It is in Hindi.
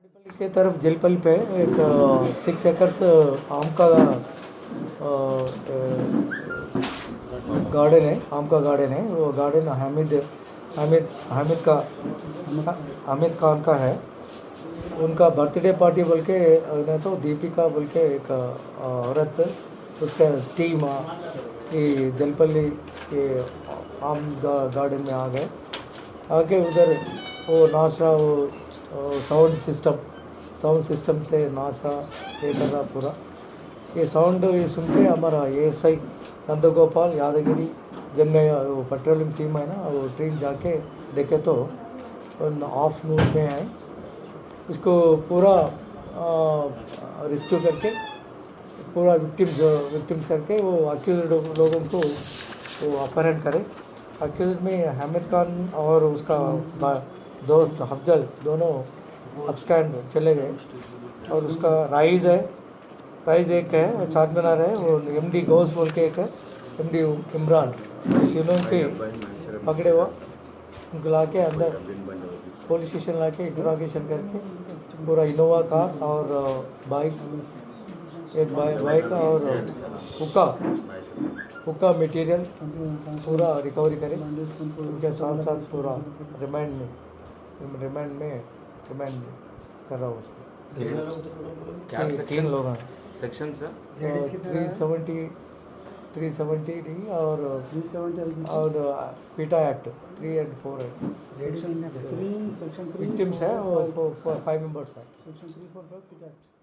ताड़ीपल्ली के तरफ जेलपल्ली पे एक 6 एकर्स आम का गार्डन है, आम का गार्डन है। वो गार्डन हामिद हामिद का हामिद खान का है। उनका बर्थडे पार्टी बोल के नहीं तो दीपिका बोल के एक औरत उसका टीम ये जलपल्ली ये आम गार्डन में आ गए। आके उधर वो नाच रहा, वो साउंड सिस्टम से नाच रहा, ये कर रहा पूरा। ये साउंड ये सुन के हमारा एएसआई नंदगोपाल यादगिरी जंगैया वो पेट्रोलिंग टीम है ना, वो टीम जाके देखे तो ऑफ मूड में है। उसको पूरा रेस्क्यू करके पूरा विक्टिम्स करके वो अक्यूज्ड लोगों को वो अपहरण करे। अक्यूज्ड में हामिद खान और उसका दोस्त अफजल दोनों अपस्टैंड चले गए। और उसका राइज एक है, चार मीनार है, वो एमडी गौस बोल के एक है, एमडी इमरान, तीनों के पकड़े हुआ उनको ला के अंदर पुलिस स्टेशन ला के इंटरोगेशन करके पूरा इनोवा कार और बाइक और हुक्का मटेरियल पूरा रिकवरी करे। उनके साथ साथ पूरा रिमांड में कर रहा हूँ उसको। तीन लोग हैं सेक्शन सर 370 डी और पीटा एक्ट 3 and 4 है। विक्टिम्स है वो 5 मेंबर्स है। Section 345 PITA Act.